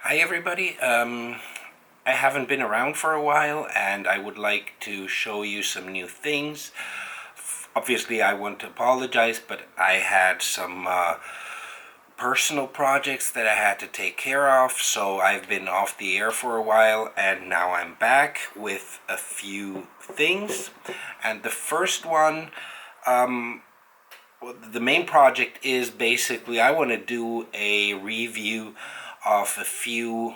Hi everybody, I haven't been around for a while and I would like to show you some new things. Obviously I want to apologize, but I had some personal projects that I had to take care of, so I've been off the air for a while and now I'm back with a few things. And the first one, the main project is basically I want to do a review of a few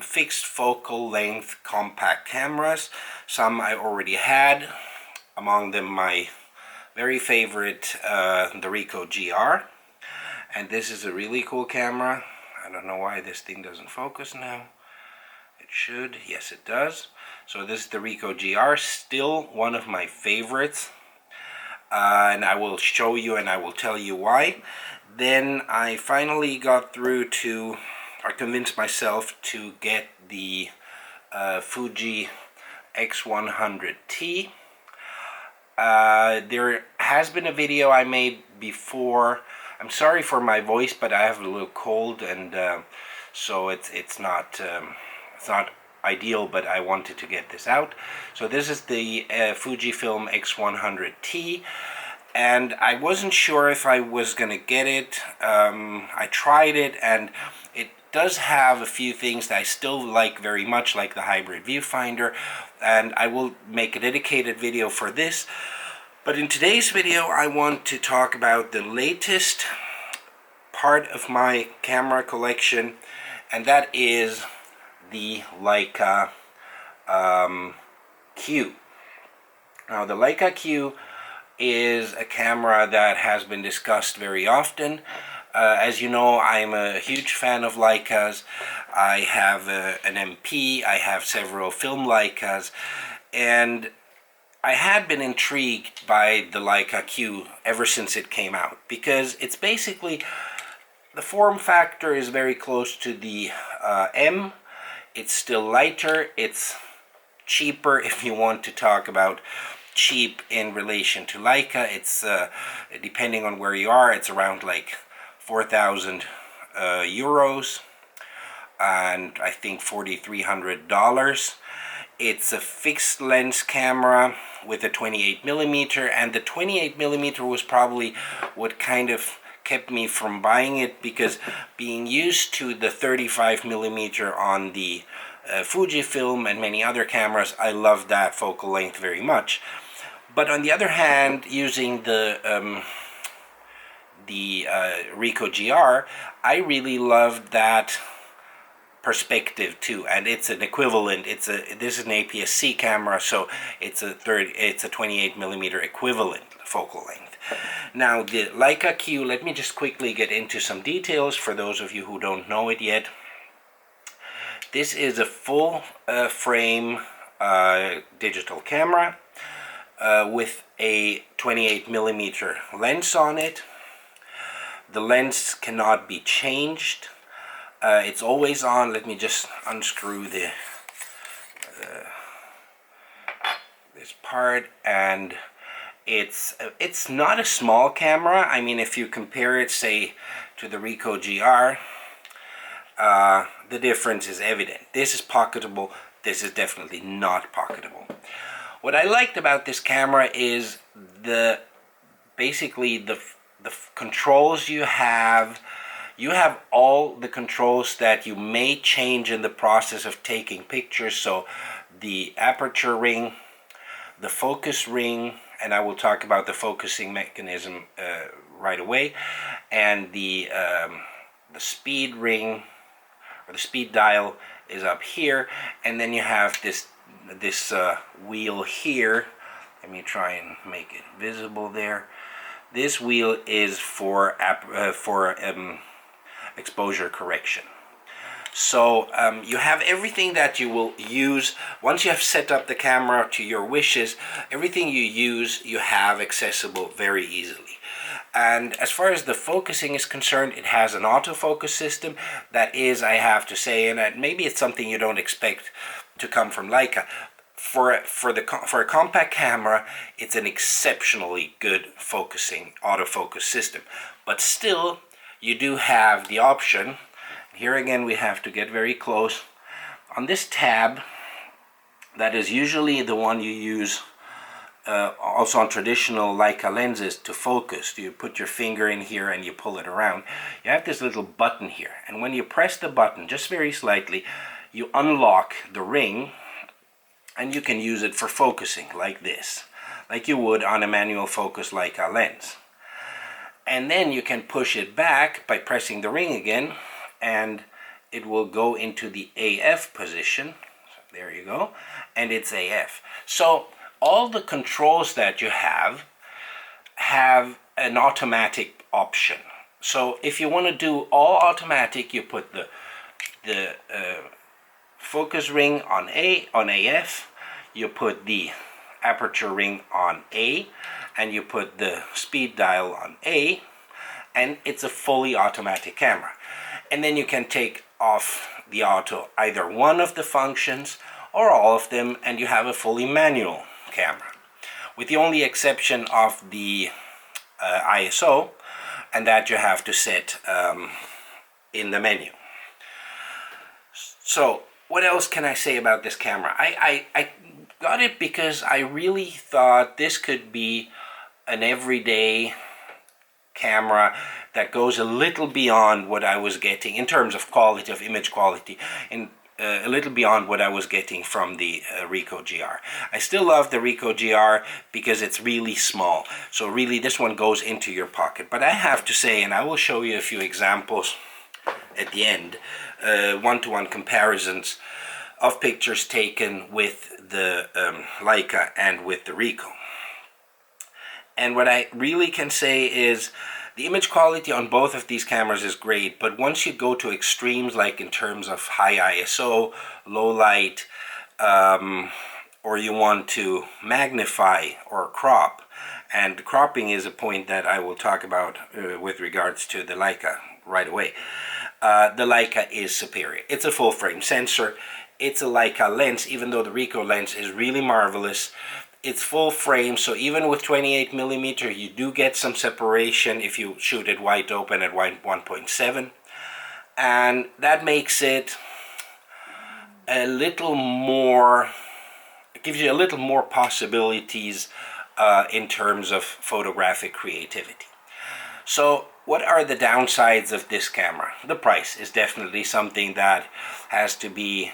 fixed focal length compact cameras. Some I already had, among them my very favorite, the Ricoh GR. And this is a really cool camera. I don't know why this thing doesn't focus now. It should. Yes, it does. So this is the Ricoh GR, still one of my favorites. And I will show you and I will tell you why. Then I finally got through to, or convinced myself to get the Fuji X100T. There has been a video I made before. I'm sorry for my voice, but I have a little cold, and so it's not ideal, but I wanted to get this out. So this is the Fujifilm X100T, and I wasn't sure if I was gonna get it. I tried it, and it does have a few things that I still like very much, like the hybrid viewfinder, and I will make a dedicated video for this. But in today's video I want to talk about the latest part of my camera collection, and that is the Leica Q. Now the Leica Q is a camera that has been discussed very often. As you know, I'm a huge fan of Leicas. I have an MP, I have several film Leicas, and I had been intrigued by the Leica Q ever since it came out, because it's basically, the form factor is very close to the M. It's still lighter, it's cheaper if you want to talk about cheap in relation to Leica. It's depending on where you are, it's around like 4,000 euros, and I think $4,300. It's a fixed lens camera with a 28mm, and the 28mm was probably what kind of kept me from buying it, because being used to the 35mm on the Fujifilm and many other cameras, I love that focal length very much. But on the other hand, using the Ricoh GR, I really loved that perspective too, and it's an equivalent. This is an APS-C camera, so it's a 28mm equivalent focal length. Now the Leica Q, let me just quickly get into some details for those of you who don't know it yet. This is a full frame digital camera with a 28mm lens on it. The lens cannot be changed. It's always on. Let me just unscrew this part, and it's not a small camera. I mean, if you compare it, say, to the Ricoh GR, the difference is evident. This is pocketable. This is definitely not pocketable. What I liked about this camera is basically the controls you have. You have all the controls that you may change in the process of taking pictures. So the aperture ring, the focus ring, and I will talk about the focusing mechanism right away, and the speed ring, or the speed dial, is up here, and then you have this wheel here. Let me try and make it visible there. This wheel is for exposure correction. So you have everything that you will use once you have set up the camera to your wishes. Everything you use, you have accessible very easily. And as far as the focusing is concerned, it has an autofocus system that is, I have to say, and maybe it's something you don't expect to come from Leica. For a compact camera, it's an exceptionally good focusing autofocus system. But still, you do have the option, Here again we have to get very close. On this tab, that is usually the one you use also on traditional Leica lenses to focus. You put your finger in here and you pull it around. You have this little button here, and when you press the button just very slightly, you unlock the ring, and you can use it for focusing like this, like you would on a manual focus Leica lens. And then you can push it back by pressing the ring again, and it will go into the AF position. So there you go, and it's AF. So all the controls that you have an automatic option. So if you want to do all automatic, you put the focus ring on AF, you put the aperture ring on A, and you put the speed dial on A, and it's a fully automatic camera. And then you can take off the auto, either one of the functions or all of them, and you have a fully manual camera, with the only exception of the ISO, and that you have to set in the menu. So what else can I say about this camera? I got it because I really thought this could be an everyday camera that goes a little beyond what I was getting in terms of quality, of image quality, and a little beyond what I was getting from the Ricoh GR. I still love the Ricoh GR because it's really small. So really this one goes into your pocket. But I have to say, and I will show you a few examples at the end, one-to-one comparisons of pictures taken with the Leica and with the Ricoh. And what I really can say is the image quality on both of these cameras is great, but once you go to extremes, like in terms of high ISO, low light, or you want to magnify or crop, and cropping is a point that I will talk about with regards to the Leica right away. The Leica is superior. It's a full frame sensor. It's a Leica lens, even though the Ricoh lens is really marvelous. It's full frame, so even with 28mm, you do get some separation if you shoot it wide open at 1.7, and that makes it a little more, it gives you a little more possibilities in terms of photographic creativity. So what are the downsides of this camera? The price is definitely something that has to be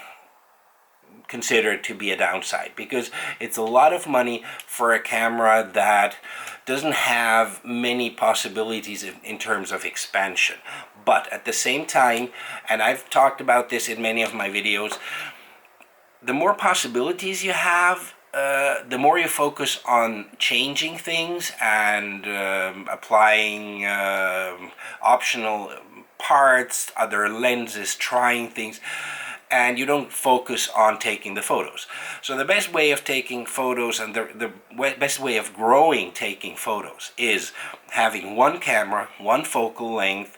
considered to be a downside, because it's a lot of money for a camera that doesn't have many possibilities in terms of expansion. But at the same time, and I've talked about this in many of my videos, the more possibilities you have, the more you focus on changing things and applying optional parts, other lenses, trying things, and you don't focus on taking the photos. So the best way of taking photos and the best way of growing taking photos is having one camera, one focal length,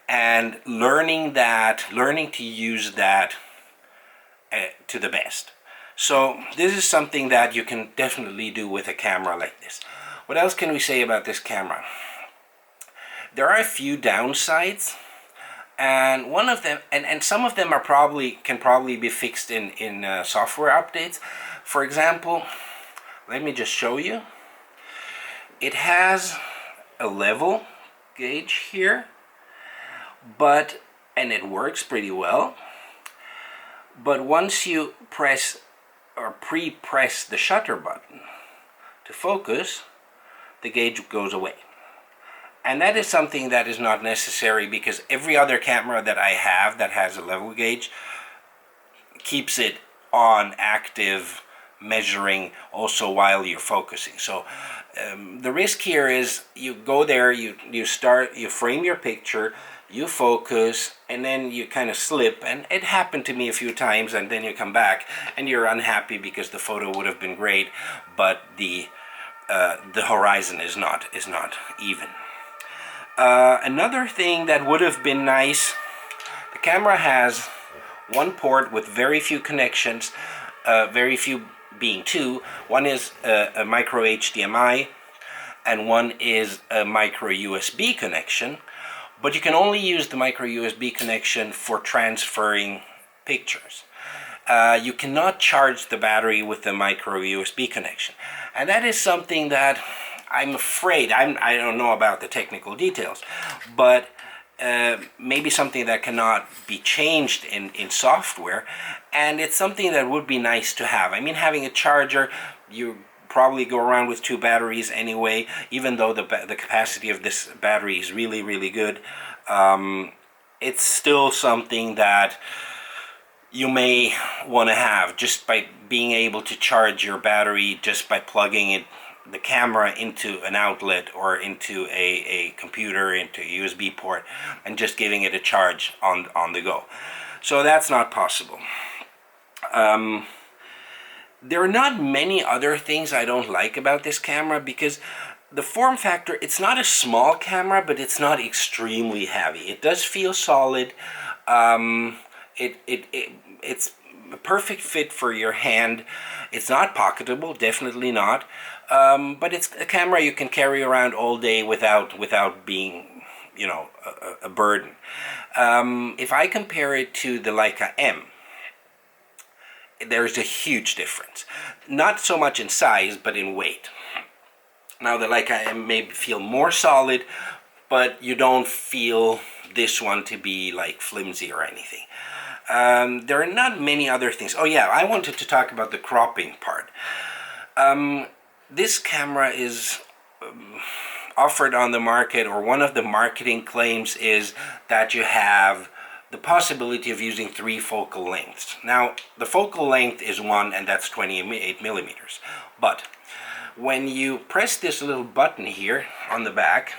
and learning to use that to the best. So this is something that you can definitely do with a camera like this. What else can we say about this camera? There are a few downsides, and one of them, and some of them can probably be fixed in software updates. For example, let me just show you. It has a level gauge here, and it works pretty well. But once you press or pre-press the shutter button to focus, the gauge goes away. And that is something that is not necessary, because every other camera that I have that has a level gauge keeps it on active, measuring also while you're focusing. So the risk here is you go there, you frame your picture, you focus, and then you kind of slip, and it happened to me a few times, and then you come back and you're unhappy because the photo would have been great, but the horizon is not even. Another thing that would have been nice, the camera has one port with very few connections, very few being two. One is a micro HDMI and one is a micro USB connection. but you can only use the micro USB connection for transferring pictures. You cannot charge the battery with the micro USB connection, and that is something that I'm afraid, I don't know about the technical details, but maybe something that cannot be changed in software, and it's something that would be nice to have. I mean, having a charger, you probably go around with 2 batteries anyway, even though the capacity of this battery is really, really good. It's still something that you may want to have, just by being able to charge your battery just by plugging the camera into an outlet or into a computer, into a USB port, and just giving it a charge on the go. So that's not possible. There are not many other things I don't like about this camera, because the form factor, it's not a small camera, but it's not extremely heavy. It does feel solid. It's a perfect fit for your hand. It's not pocketable, definitely not. But it's a camera you can carry around all day without being, you know, a burden. If I compare it to the Leica M, there's a huge difference. Not so much in size, but in weight. Now the Leica M may feel more solid, but you don't feel this one to be like flimsy or anything. There are not many other things. Oh yeah, I wanted to talk about the cropping part. This camera is offered on the market, or one of the marketing claims is that you have the possibility of using 3 focal lengths. Now, the focal length is 1, and that's 28 millimeters. But when you press this little button here on the back,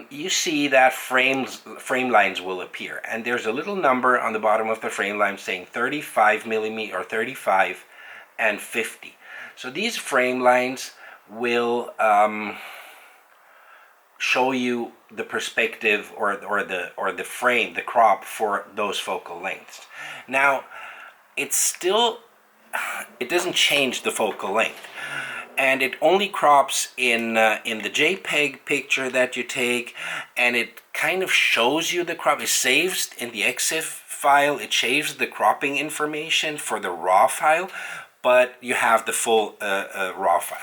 you see that frame lines will appear, and there's a little number on the bottom of the frame line saying 35 millimeter, or 35 and 50. So these frame lines will show you the perspective or the frame, the crop for those focal lengths. Now, it doesn't change the focal length, and it only crops in the JPEG picture that you take, and it kind of shows you the crop. It saves in the EXIF file, it saves the cropping information for the RAW file, but you have the full RAW file.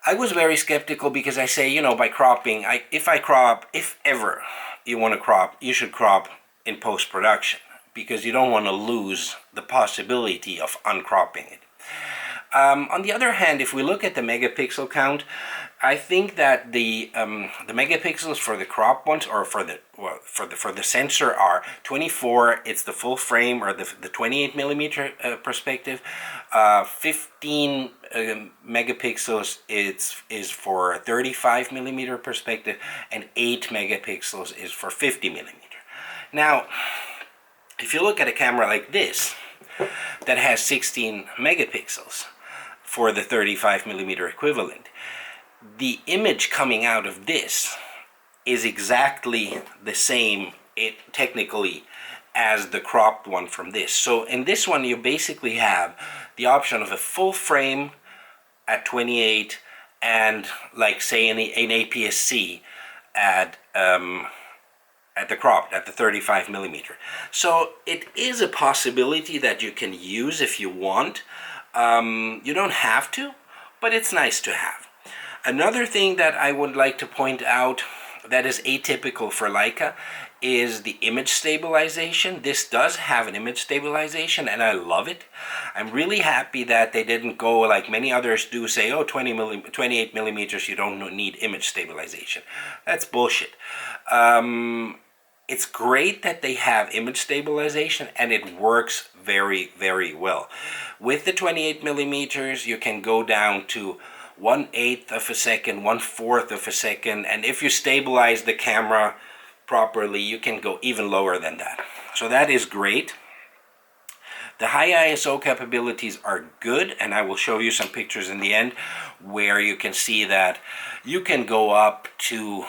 I was very skeptical, because I say, you know, by cropping, if ever you want to crop, you should crop in post-production, because you don't want to lose the possibility of uncropping it. On the other hand, if we look at the megapixel count, I think that the megapixels for the crop ones, or for the sensor, are 24. It's the full frame, or the 28 millimeter perspective. 15 megapixels is for 35 millimeter perspective, and 8 megapixels is for 50 millimeter. Now, if you look at a camera like this that has 16 megapixels for the 35 millimeter equivalent, the image coming out of this is exactly the same, technically, as the cropped one from this. So in this one, you basically have the option of a full frame at 28, and, like, say an APS-C at the cropped, at the 35 millimeter. So it is a possibility that you can use if you want. You don't have to, but it's nice to have. Another thing that I would like to point out that is atypical for Leica is the image stabilization. This does have an image stabilization, and I love it. I'm really happy that they didn't go like many others do, say, oh, 28 millimeters, you don't need image stabilization. That's bullshit. It's great that they have image stabilization, and it works very, very well. With the 28 millimeters, you can go down to 1/8 of a second, 1/4 of a second, and if you stabilize the camera properly, you can go even lower than that. So that is great. The high ISO capabilities are good, and I will show you some pictures in the end where you can see that you can go up to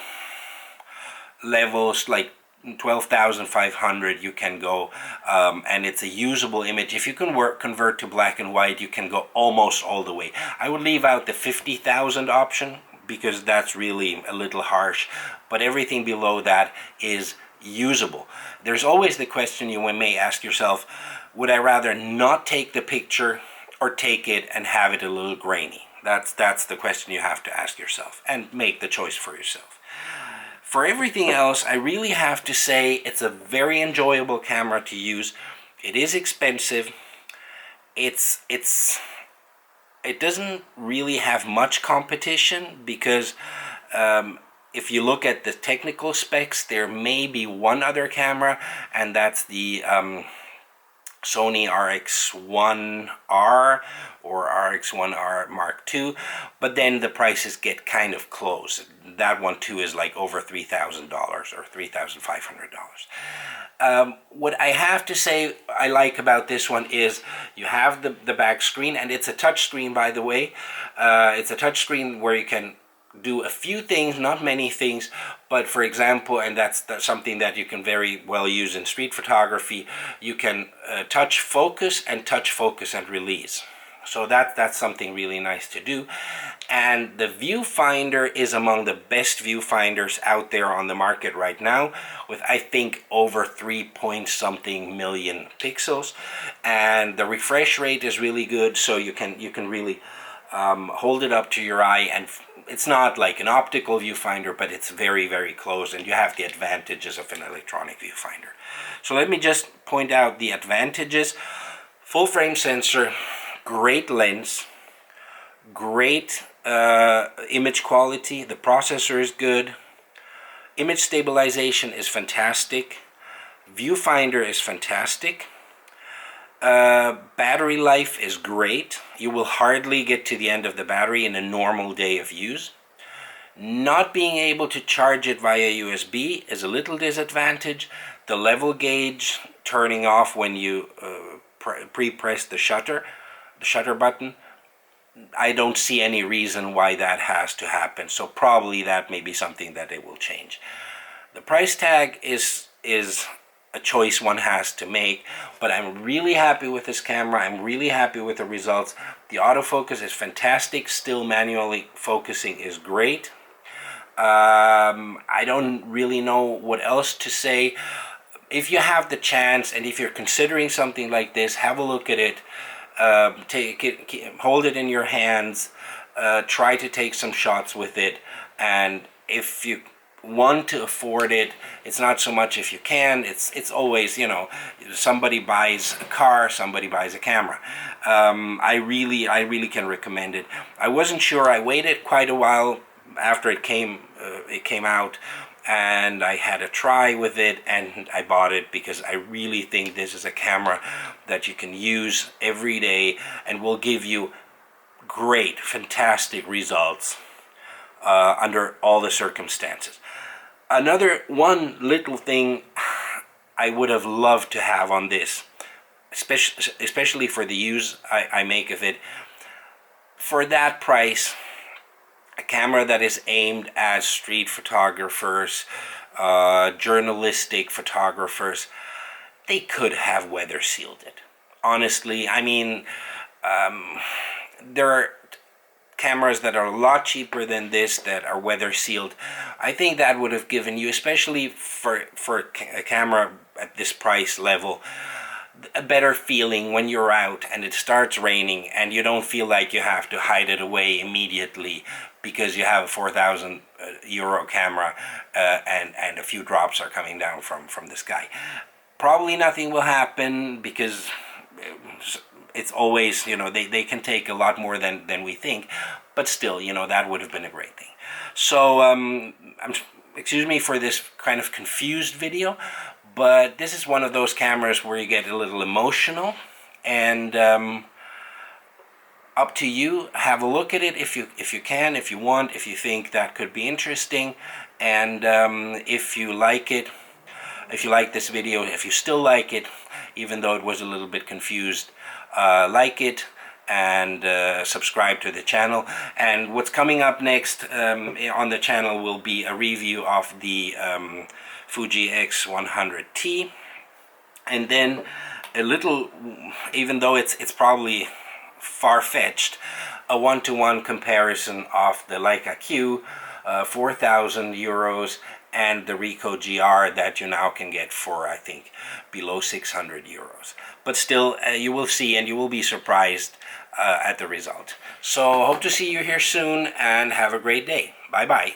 levels like 12,500. You can go, and it's a usable image. If you can convert to black and white, you can go almost all the way. I would leave out the 50,000 option, because that's really a little harsh, but everything below that is usable. There's always the question you may ask yourself, would I rather not take the picture or take it and have it a little grainy? That's the question you have to ask yourself and make the choice for yourself. For everything else, I really have to say it's a very enjoyable camera to use. It is expensive. It doesn't really have much competition because if you look at the technical specs, there may be one other camera, and that's the Sony RX1R or RX1R Mark II, but then the prices get kind of close. That one too is like over $3,000 or $3,500. What I have to say I like about this one is you have the back screen, and it's a touch screen, by the way. It's a touch screen where you can do a few things, not many things, but for example, and that's something that you can very well use in street photography, you can touch focus and release. So that's something really nice to do. And the viewfinder is among the best viewfinders out there on the market right now, with I think over 3-point-something million pixels, and the refresh rate is really good, so you can really hold it up to your eye, and it's not like an optical viewfinder, but it's very, very close, and you have the advantages of an electronic viewfinder. So let me just point out the advantages. Full frame sensor, great lens, great image quality, the processor is good, image stabilization is fantastic, viewfinder is fantastic, battery life is great. You will hardly get to the end of the battery in a normal day of use. Not being able to charge it via USB is a little disadvantage. The level gauge turning off when you pre-press the shutter button, I don't see any reason why that has to happen, so probably that may be something that they will change. The price tag is a choice one has to make, but I'm really happy with this camera. I'm really happy with the results. The autofocus is fantastic. Still manually focusing is great. I don't really know what else to say. If you have the chance and if you're considering something like this, have a look at it. Take it, hold it in your hands, try to take some shots with it, and if you want to afford it, it's not so much if you can, it's always, you know, somebody buys a car, somebody buys a camera. I really can recommend it. I wasn't sure. I waited quite a while after it came out, and I had a try with it, and I bought it because I really think this is a camera that you can use every day and will give you great, fantastic results under all the circumstances. Another one little thing I would have loved to have on this, especially for the use I make of it, for that price, a camera that is aimed at street photographers, journalistic photographers, they could have weather sealed it. Honestly, I mean, there are cameras that are a lot cheaper than this that are weather sealed. I think that would have given you, especially for a camera at this price level, a better feeling when you're out and it starts raining and you don't feel like you have to hide it away immediately because you have a 4,000 euro camera and a few drops are coming down from the sky. Probably nothing will happen because it's always, you know, they can take a lot more than we think, but still, you know, that would have been a great thing. So excuse me for this kind of confused video, but this is one of those cameras where you get a little emotional, and up to you. Have a look at it if you can, if you want, if you think that could be interesting, and if you like it, if you like this video, if you still like it, even though it was a little bit confused, like it and subscribe to the channel. And what's coming up next on the channel will be a review of the Fuji X100T, and then a little, even though it's probably far-fetched, a one-to-one comparison of the Leica Q, 4,000 euros, and the Ricoh GR that you now can get for, I think, below 600 euros. But still, you will see and you will be surprised at the result. So hope to see you here soon, and have a great day. Bye-bye.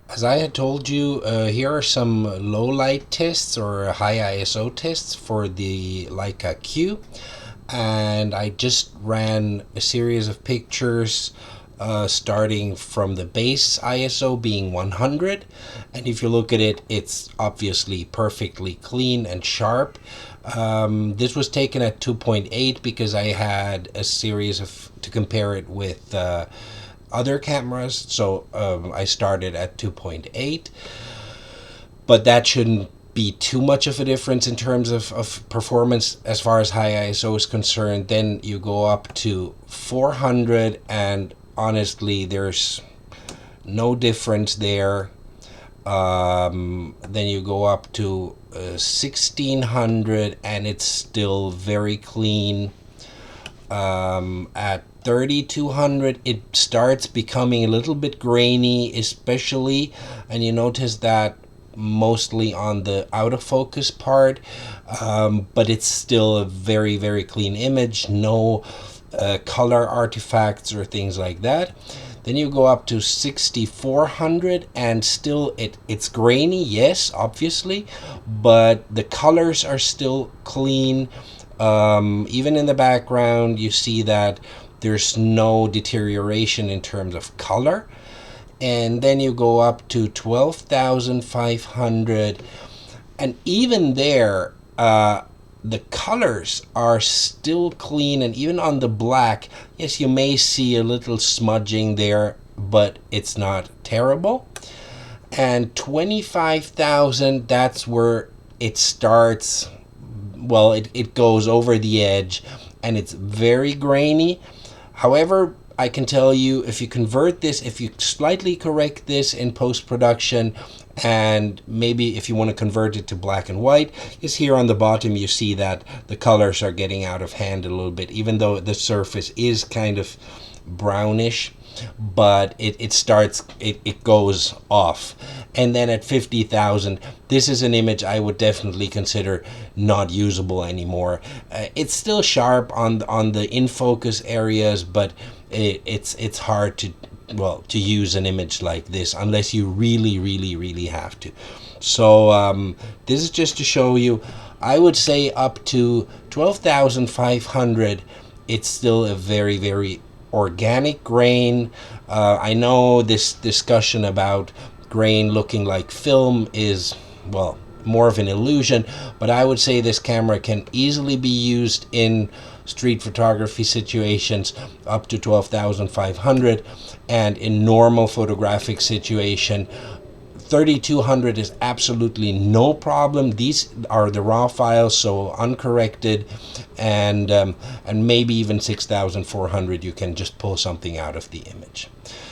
As I had told you, here are some low light tests or high ISO tests for the Leica Q. And I just ran a series of pictures starting from the base ISO being 100. And if you look at it, it's obviously perfectly clean and sharp. This was taken at 2.8 because I had a series of to compare it with other cameras, so I started at 2.8, but that shouldn't be too much of a difference in terms of performance as far as high ISO is concerned. Then you go up to 400, and honestly there's no difference there. Then you go up to 1600 and it's still very clean. At 3200 it starts becoming a little bit grainy, especially, and you notice that mostly on the out of focus part, but it's still a very, very clean image, no color artifacts or things like that. Then you go up to 6400 and still it's grainy, yes, obviously, but the colors are still clean. Even in the background you see that there's no deterioration in terms of color. And then you go up to 12,500, and even there the colors are still clean, and even on the black, yes, you may see a little smudging there, but it's not terrible. And 25,000, that's where it starts, well, it goes over the edge and it's very grainy. However, I can tell you, if you convert this, if you slightly correct this in post-production, and maybe if you want to convert it to black and white, is here on the bottom you see that the colors are getting out of hand a little bit, even though the surface is kind of brownish, but it goes off. And then at 50,000, this is an image I would definitely consider not usable anymore. It's still sharp on the in focus areas, but it's hard to use an image like this unless you really, really, really have to. So this is just to show you. I would say up to 12,500, it's still a very, very organic grain. I know this discussion about grain looking like film is, well, more of an illusion, but I would say this camera can easily be used in street photography situations up to 12,500, and in normal photographic situation 3,200 is absolutely no problem. These are the raw files, so uncorrected, and maybe even 6,400 you can just pull something out of the image.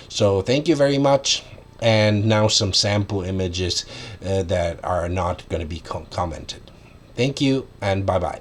So thank you very much, and now some sample images that are not going to be commented. Thank you, and bye bye.